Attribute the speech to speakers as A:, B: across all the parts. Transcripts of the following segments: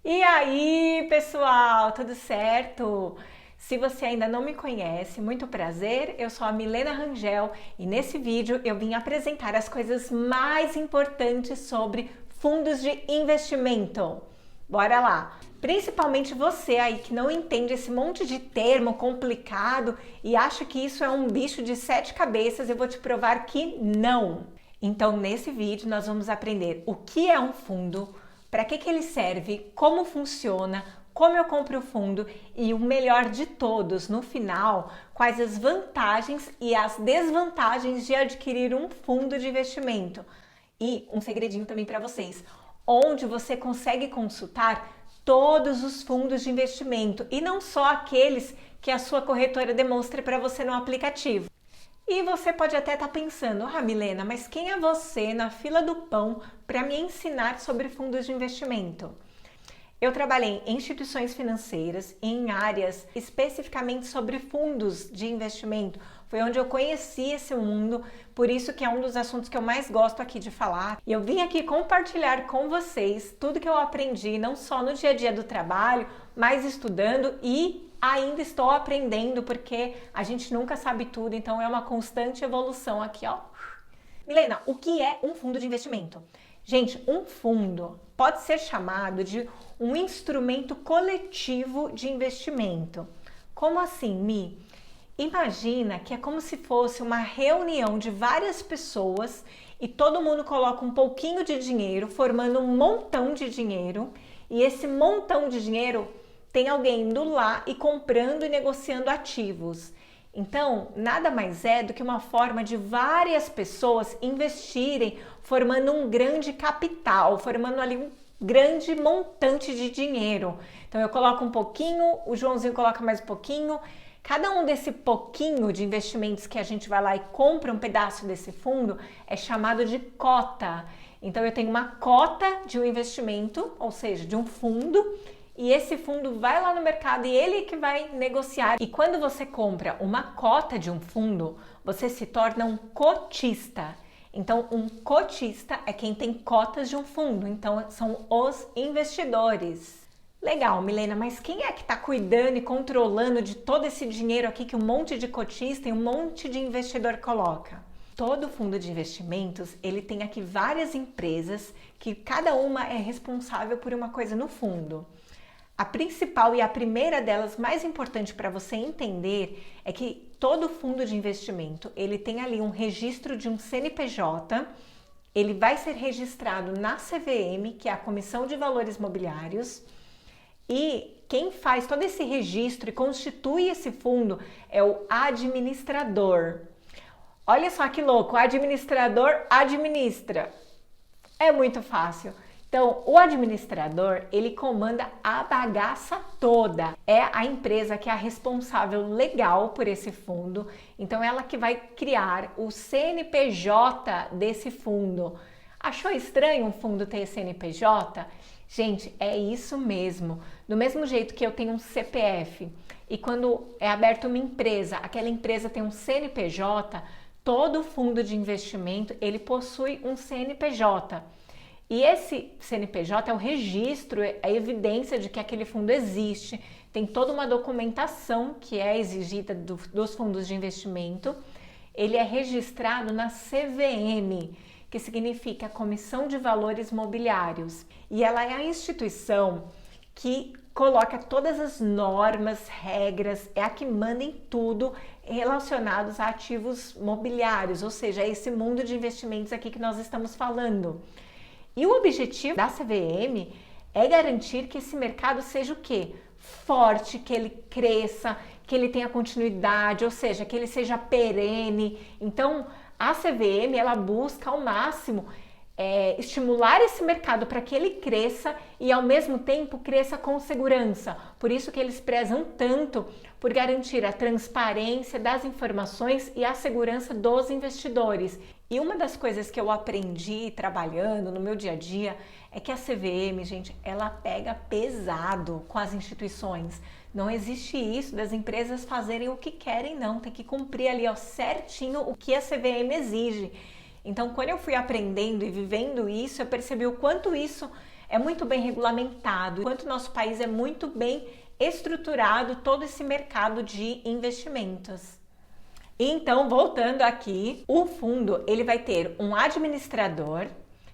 A: E aí, pessoal, tudo certo? Se você ainda não me conhece, muito prazer, eu sou a Milena Rangel e nesse vídeo eu vim apresentar as coisas mais importantes sobre fundos de investimento. Bora lá! Principalmente você aí que não entende esse monte de termo complicado e acha que isso é um bicho de sete cabeças, eu vou te provar que não! Então, nesse vídeo nós vamos aprender o que é um fundo, para que ele serve, como funciona, como eu compro o fundo e o melhor de todos, no final, quais as vantagens e as desvantagens de adquirir um fundo de investimento. E um segredinho também para vocês, onde você consegue consultar todos os fundos de investimento e não só aqueles que a sua corretora demonstra para você no aplicativo. E você pode até estar pensando, Milena, mas quem é você na fila do pão para me ensinar sobre fundos de investimento? Eu trabalhei em instituições financeiras em áreas especificamente sobre fundos de investimento. Foi onde eu conheci esse mundo, por isso que é um dos assuntos que eu mais gosto aqui de falar. E eu vim aqui compartilhar com vocês tudo que eu aprendi, não só no dia a dia do trabalho, mas estudando e ainda estou aprendendo, porque a gente nunca sabe tudo, então é uma constante evolução aqui, ó. Milena, o que é um fundo de investimento? Gente, um fundo pode ser chamado de um instrumento coletivo de investimento. Como assim, Mi? Imagina que é como se fosse uma reunião de várias pessoas e todo mundo coloca um pouquinho de dinheiro, formando um montão de dinheiro, e esse montão de dinheiro tem alguém indo lá e comprando e negociando ativos. Então, nada mais é do que uma forma de várias pessoas investirem, formando um grande capital, formando ali um grande montante de dinheiro. Então, eu coloco um pouquinho, o Joãozinho coloca mais um pouquinho. Cada um desse pouquinho de investimentos que a gente vai lá e compra um pedaço desse fundo é chamado de cota. Então, eu tenho uma cota de um investimento, ou seja, de um fundo, e esse fundo vai lá no mercado e ele que vai negociar. E quando você compra uma cota de um fundo, você se torna um cotista. Então, um cotista é quem tem cotas de um fundo. Então, são os investidores. Legal, Milena, mas quem é que está cuidando e controlando de todo esse dinheiro aqui que um monte de cotista e um monte de investidor coloca? Todo fundo de investimentos, ele tem aqui várias empresas que cada uma é responsável por uma coisa no fundo. A principal e a primeira delas, mais importante para você entender, é que todo fundo de investimento, ele tem ali um registro de um CNPJ, ele vai ser registrado na CVM, que é a Comissão de Valores Mobiliários, e quem faz todo esse registro e constitui esse fundo é o administrador. Olha só que louco, o administrador administra. É muito fácil. Então, o administrador, ele comanda a bagaça toda. É a empresa que é a responsável legal por esse fundo. Então, ela que vai criar o CNPJ desse fundo. Achou estranho um fundo ter CNPJ? Gente, é isso mesmo. Do mesmo jeito que eu tenho um CPF e quando é aberta uma empresa, aquela empresa tem um CNPJ, todo fundo de investimento, ele possui um CNPJ. E esse CNPJ é o registro, é a evidência de que aquele fundo existe. Tem toda uma documentação que é exigida dos fundos de investimento. Ele é registrado na CVM, que significa Comissão de Valores Mobiliários. E ela é a instituição que coloca todas as normas, regras, é a que manda em tudo relacionados a ativos mobiliários, ou seja, é esse mundo de investimentos aqui que nós estamos falando. E o objetivo da CVM é garantir que esse mercado seja o quê? Forte, que ele cresça, que ele tenha continuidade, ou seja, que ele seja perene. Então, a CVM, ela busca ao máximo estimular esse mercado para que ele cresça e ao mesmo tempo cresça com segurança. Por isso que eles prezam tanto por garantir a transparência das informações e a segurança dos investidores. E uma das coisas que eu aprendi trabalhando no meu dia a dia é que a CVM, gente, ela pega pesado com as instituições. Não existe isso das empresas fazerem o que querem, não. Tem que cumprir ali, ó, certinho o que a CVM exige. Então, quando eu fui aprendendo e vivendo isso, eu percebi o quanto isso é muito bem regulamentado, enquanto o nosso país é muito bem estruturado todo esse mercado de investimentos. Então, voltando aqui, o fundo ele vai ter um administrador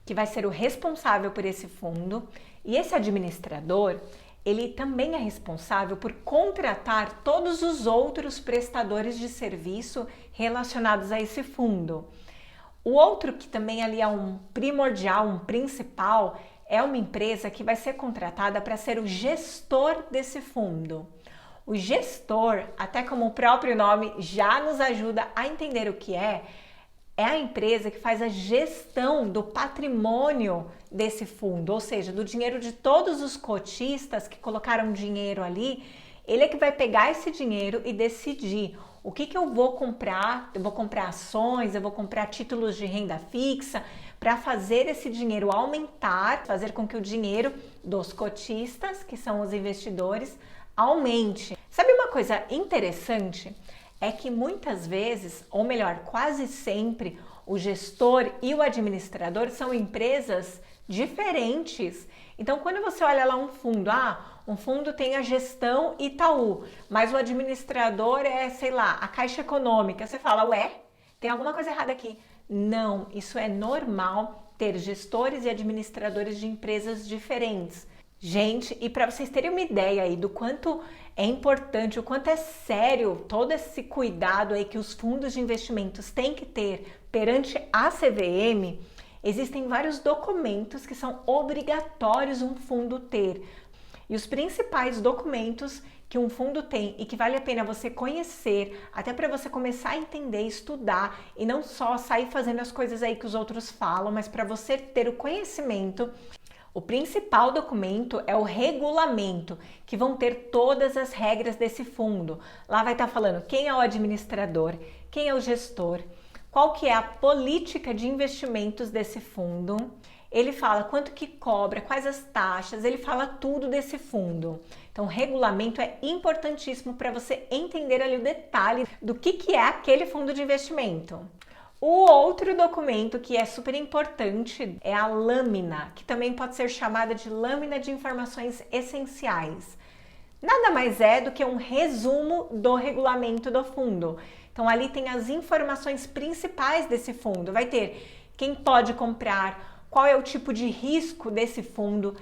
A: que vai ser o responsável por esse fundo, e esse administrador ele também é responsável por contratar todos os outros prestadores de serviço relacionados a esse fundo. O outro que também ali é um primordial, um principal, é uma empresa que vai ser contratada para ser o gestor desse fundo. O gestor, até como o próprio nome já nos ajuda a entender o que é a empresa que faz a gestão do patrimônio desse fundo, ou seja, do dinheiro de todos os cotistas que colocaram dinheiro ali. Ele é que vai pegar esse dinheiro e decidir o que eu vou comprar. Eu vou comprar ações, eu vou comprar títulos de renda fixa para fazer esse dinheiro aumentar, fazer com que o dinheiro dos cotistas, que são os investidores, aumente. Sabe uma coisa interessante? É que muitas vezes, ou melhor, quase sempre, o gestor e o administrador são empresas diferentes. Então, quando você olha lá um fundo, um fundo tem a gestão Itaú, mas o administrador é, sei lá, a Caixa Econômica. Você fala, ué, tem alguma coisa errada aqui. Não, isso é normal ter gestores e administradores de empresas diferentes. Gente, e para vocês terem uma ideia aí do quanto é importante, o quanto é sério todo esse cuidado aí que os fundos de investimentos têm que ter perante a CVM, existem vários documentos que são obrigatórios um fundo ter. E os principais documentos que um fundo tem e que vale a pena você conhecer, até para você começar a entender, estudar e não só sair fazendo as coisas aí que os outros falam, mas para você ter o conhecimento. O principal documento é o regulamento, que vão ter todas as regras desse fundo. Lá vai estar falando quem é o administrador, quem é o gestor, qual que é a política de investimentos desse fundo. Ele fala quanto que cobra, quais as taxas, ele fala tudo desse fundo. Então, o regulamento é importantíssimo para você entender ali o detalhe do que é aquele fundo de investimento. O outro documento que é super importante é a lâmina, que também pode ser chamada de lâmina de informações essenciais. Nada mais é do que um resumo do regulamento do fundo. Então ali tem as informações principais desse fundo. Vai ter quem pode comprar, qual é o tipo de risco desse fundo.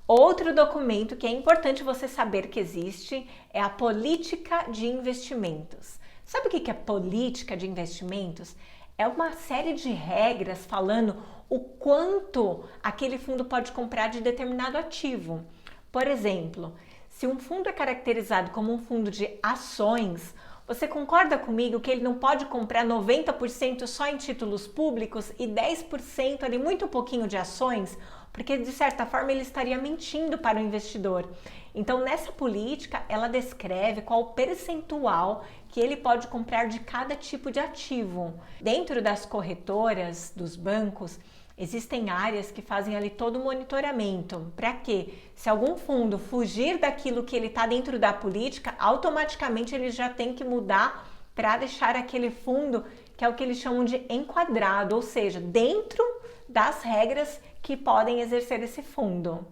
A: Outro documento que é importante você saber que existe é a política de investimentos. Sabe o que é política de investimentos? É uma série de regras falando o quanto aquele fundo pode comprar de determinado ativo. Por exemplo, se um fundo é caracterizado como um fundo de ações, você concorda comigo que ele não pode comprar 90% só em títulos públicos e 10% ali, muito pouquinho de ações? Porque de certa forma ele estaria mentindo para o investidor. Então nessa política ela descreve qual o percentual que ele pode comprar de cada tipo de ativo. Dentro das corretoras, dos bancos, existem áreas que fazem ali todo o monitoramento. Para quê? Se algum fundo fugir daquilo que ele está dentro da política, automaticamente ele já tem que mudar para deixar aquele fundo, que é o que eles chamam de enquadrado, ou seja, dentro das regras que podem exercer esse fundo.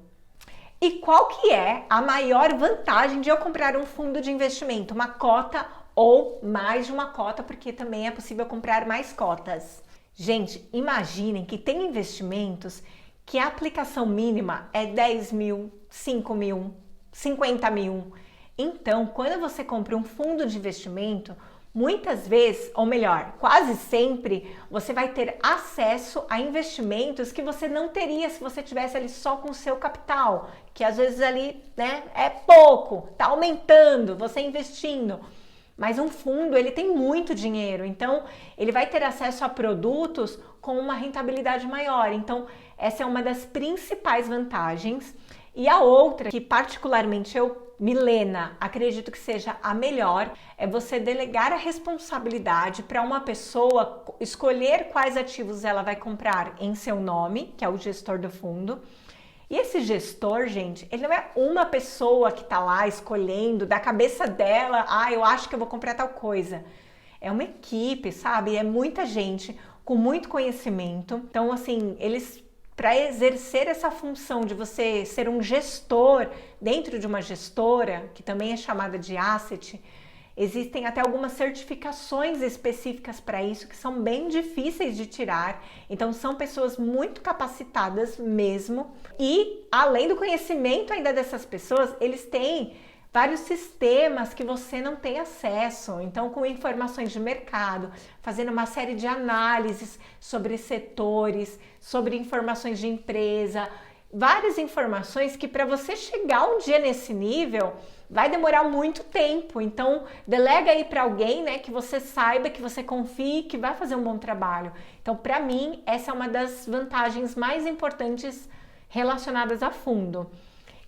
A: E qual que é a maior vantagem de eu comprar um fundo de investimento? Uma cota ou mais de uma cota, porque também é possível comprar mais cotas. Gente, imaginem que tem investimentos que a aplicação mínima é 10 mil, 5 mil, 50 mil. Então, quando você compra um fundo de investimento, muitas vezes, ou melhor, quase sempre, você vai ter acesso a investimentos que você não teria se você tivesse ali só com o seu capital, que às vezes ali, né, é pouco, tá aumentando, você investindo. Mas um fundo, ele tem muito dinheiro, então ele vai ter acesso a produtos com uma rentabilidade maior. Então, essa é uma das principais vantagens. E a outra, que particularmente eu, Milena, acredito que seja a melhor, é você delegar a responsabilidade para uma pessoa escolher quais ativos ela vai comprar em seu nome, que é o gestor do fundo. E esse gestor, gente, ele não é uma pessoa que tá lá escolhendo da cabeça dela, eu acho que eu vou comprar tal coisa. É uma equipe, sabe? É muita gente com muito conhecimento. Então, assim, eles para exercer essa função de você ser um gestor dentro de uma gestora, que também é chamada de asset, existem até algumas certificações específicas para isso que são bem difíceis de tirar. Então são pessoas muito capacitadas mesmo. E além do conhecimento ainda dessas pessoas, eles têm vários sistemas que você não tem acesso. Então, com informações de mercado, fazendo uma série de análises sobre setores, sobre informações de empresa, várias informações que para você chegar um dia nesse nível vai demorar muito tempo. Então, delega aí para alguém, né, que você saiba, que você confie, que vai fazer um bom trabalho. Então, para mim, essa é uma das vantagens mais importantes relacionadas a fundo.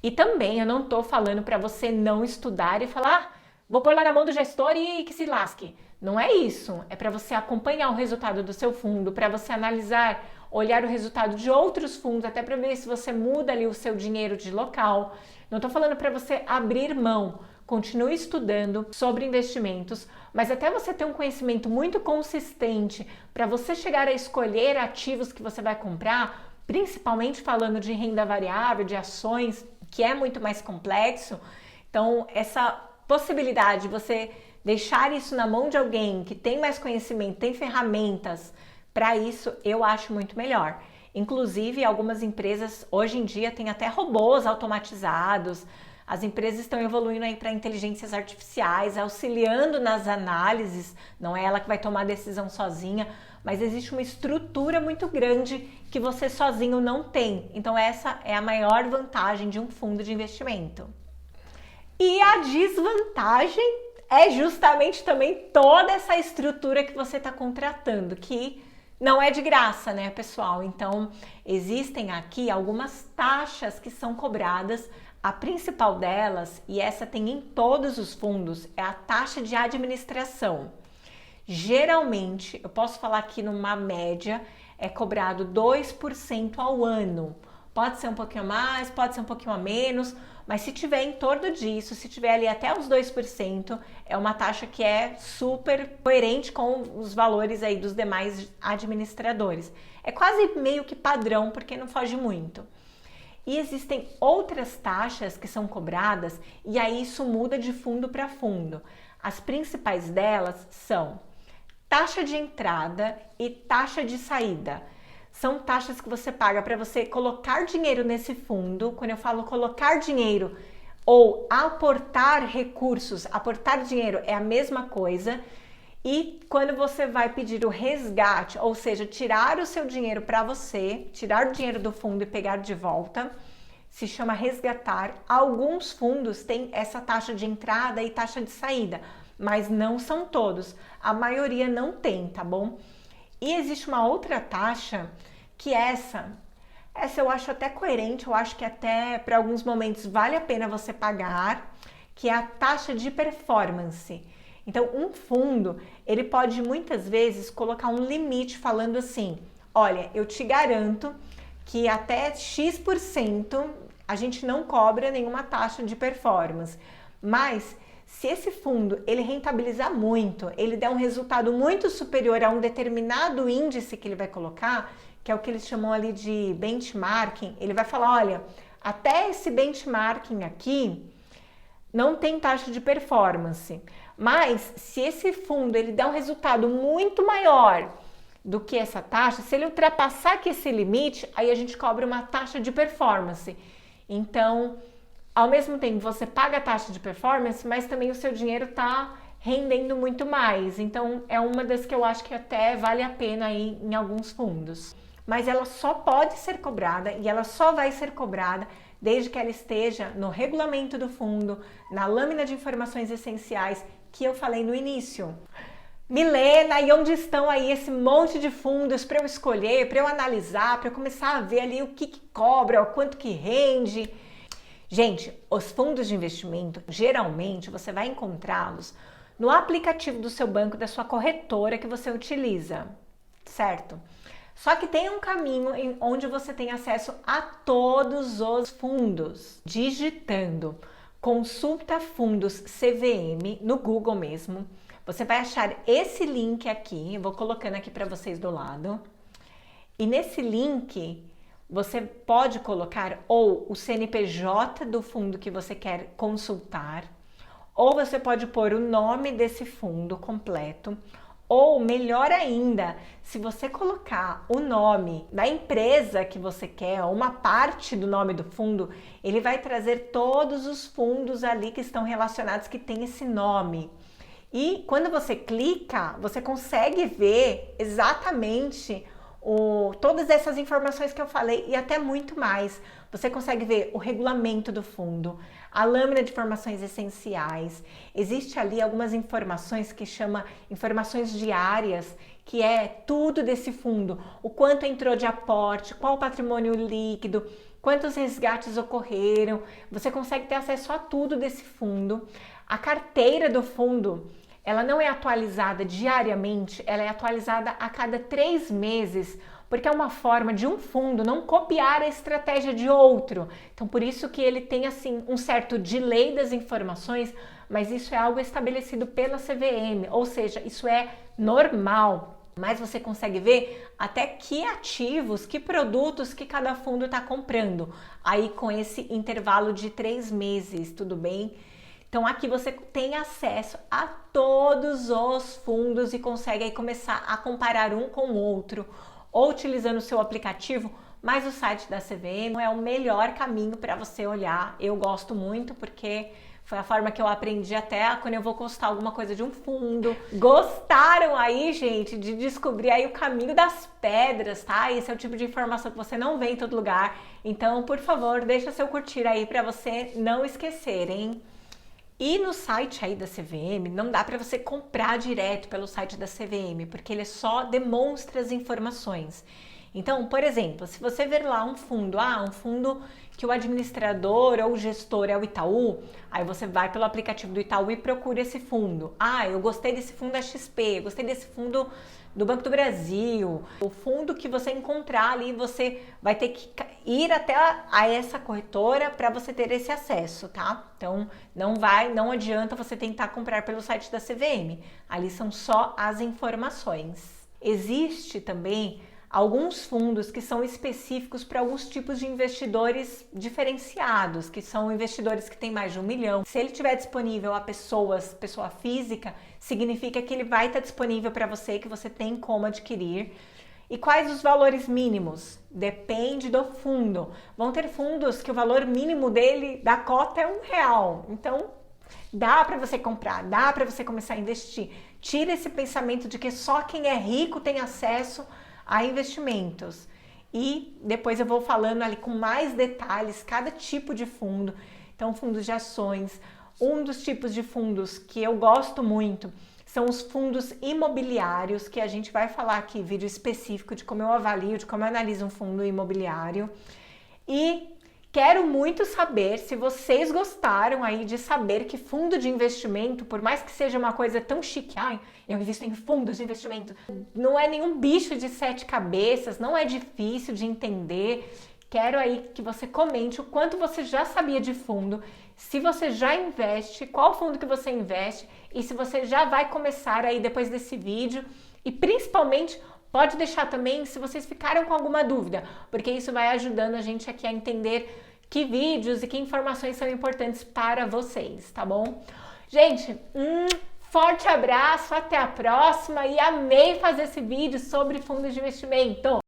A: E também eu não estou falando para você não estudar e falar, vou pôr lá na mão do gestor e que se lasque. Não é isso. É para você acompanhar o resultado do seu fundo, para você analisar, olhar o resultado de outros fundos, até para ver se você muda ali o seu dinheiro de local. Não estou falando para você abrir mão. Continue estudando sobre investimentos, mas até você ter um conhecimento muito consistente para você chegar a escolher ativos que você vai comprar, principalmente falando de renda variável, de ações, que é muito mais complexo. Então, essa possibilidade de você deixar isso na mão de alguém que tem mais conhecimento, tem ferramentas para isso, eu acho muito melhor. Inclusive, algumas empresas hoje em dia têm até robôs automatizados. As empresas estão evoluindo aí para inteligências artificiais, auxiliando nas análises. Não é ela que vai tomar a decisão sozinha, mas existe uma estrutura muito grande que você sozinho não tem. Então essa é a maior vantagem de um fundo de investimento. E a desvantagem é justamente também toda essa estrutura que você está contratando, que não é de graça, né, pessoal? Então existem aqui algumas taxas que são cobradas. A principal delas, e essa tem em todos os fundos, é a taxa de administração. Geralmente, eu posso falar que numa média, é cobrado 2% ao ano. Pode ser um pouquinho a mais, pode ser um pouquinho a menos, mas se tiver em torno disso, se tiver ali até os 2%, é uma taxa que é super coerente com os valores aí dos demais administradores. É quase meio que padrão, porque não foge muito. E existem outras taxas que são cobradas e aí isso muda de fundo para fundo. As principais delas são taxa de entrada e taxa de saída. São taxas que você paga para você colocar dinheiro nesse fundo. Quando eu falo colocar dinheiro ou aportar recursos, aportar dinheiro é a mesma coisa. E quando você vai pedir o resgate, ou seja, tirar o seu dinheiro para você, tirar o dinheiro do fundo e pegar de volta, se chama resgatar. Alguns fundos têm essa taxa de entrada e taxa de saída, mas não são todos. A maioria não tem, tá bom? E existe uma outra taxa que essa eu acho até coerente, eu acho que até para alguns momentos vale a pena você pagar, que é a taxa de performance. Então, um fundo, ele pode muitas vezes colocar um limite falando assim, olha, eu te garanto que até X% a gente não cobra nenhuma taxa de performance. Mas, se esse fundo, ele rentabilizar muito, ele der um resultado muito superior a um determinado índice que ele vai colocar, que é o que eles chamam ali de benchmarking, ele vai falar, olha, até esse benchmarking aqui não tem taxa de performance. Mas se esse fundo ele der um resultado muito maior do que essa taxa, se ele ultrapassar aqui esse limite, aí a gente cobra uma taxa de performance. Então, ao mesmo tempo você paga a taxa de performance, mas também o seu dinheiro está rendendo muito mais. Então, é uma das que eu acho que até vale a pena aí em alguns fundos. Mas ela só pode ser cobrada e ela só vai ser cobrada desde que ela esteja no regulamento do fundo, na lâmina de informações essenciais que eu falei no início. Milena, e onde estão aí esse monte de fundos para eu escolher, para eu analisar, para eu começar a ver ali o que cobra, o quanto que rende? Gente, os fundos de investimento, geralmente você vai encontrá-los no aplicativo do seu banco, da sua corretora que você utiliza, certo? Só que tem um caminho onde você tem acesso a todos os fundos. Digitando Consulta Fundos CVM no Google mesmo, você vai achar esse link aqui, eu vou colocando aqui para vocês do lado. E nesse link você pode colocar ou o CNPJ do fundo que você quer consultar, ou você pode pôr o nome desse fundo completo, ou melhor ainda, se você colocar o nome da empresa que você quer, uma parte do nome do fundo, ele vai trazer todos os fundos ali que estão relacionados que tem esse nome. E quando você clica, você consegue ver exatamente todas essas informações que eu falei e até muito mais. Você consegue ver o regulamento do fundo, a lâmina de informações essenciais. Existe ali algumas informações que chama informações diárias, que é tudo desse fundo, o quanto entrou de aporte, qual o patrimônio líquido, quantos resgates ocorreram. Você consegue ter acesso a tudo desse fundo. A carteira do fundo, ela não é atualizada diariamente, ela é atualizada a cada 3 meses, porque é uma forma de um fundo não copiar a estratégia de outro. Então, por isso que ele tem assim um certo delay das informações, mas isso é algo estabelecido pela CVM, ou seja, isso é normal. Mas você consegue ver até que ativos, que produtos que cada fundo está comprando, aí com esse intervalo de 3 meses, tudo bem? Então aqui você tem acesso a todos os fundos e consegue aí começar a comparar um com o outro, ou utilizando o seu aplicativo, mas o site da CVM é o melhor caminho para você olhar. Eu gosto muito porque foi a forma que eu aprendi até quando eu vou consultar alguma coisa de um fundo. Gostaram aí, gente, de descobrir aí o caminho das pedras, tá? Esse é o tipo de informação que você não vê em todo lugar. Então, por favor, deixa seu curtir aí para você não esquecer, hein? E no site aí da CVM, não dá para você comprar direto pelo site da CVM, porque ele só demonstra as informações. Então, por exemplo, se você ver lá um fundo, um fundo que o administrador ou o gestor é o Itaú, aí você vai pelo aplicativo do Itaú e procura esse fundo. Eu gostei desse fundo da XP, gostei desse fundo do Banco do Brasil. O fundo que você encontrar ali, você vai ter que ir até a essa corretora para você ter esse acesso, tá? Então, não adianta você tentar comprar pelo site da CVM. Ali são só as informações. Existe também alguns fundos que são específicos para alguns tipos de investidores diferenciados, que são investidores que têm mais de 1 milhão. Se ele estiver disponível a pessoa física, significa que ele vai estar disponível para você, que você tem como adquirir. E quais os valores mínimos? Depende do fundo. Vão ter fundos que o valor mínimo da cota é R$1. Então, dá para você comprar, dá para você começar a investir. Tira esse pensamento de que só quem é rico tem acesso a investimentos. E depois eu vou falando ali com mais detalhes cada tipo de fundo. Então, fundos de ações. Um dos tipos de fundos que eu gosto muito são os fundos imobiliários, que a gente vai falar aqui, vídeo específico de como eu avalio, de como eu analiso um fundo imobiliário. E quero muito saber se vocês gostaram aí de saber que fundo de investimento, por mais que seja uma coisa tão chique, eu invisto em fundos de investimento, não é nenhum bicho de 7 cabeças, não é difícil de entender. Quero aí que você comente o quanto você já sabia de fundo, se você já investe, qual fundo que você investe e se você já vai começar aí depois desse vídeo. E principalmente, pode deixar também se vocês ficaram com alguma dúvida, porque isso vai ajudando a gente aqui a entender que vídeos e que informações são importantes para vocês, tá bom? Gente, forte abraço, até a próxima e amei fazer esse vídeo sobre fundos de investimento.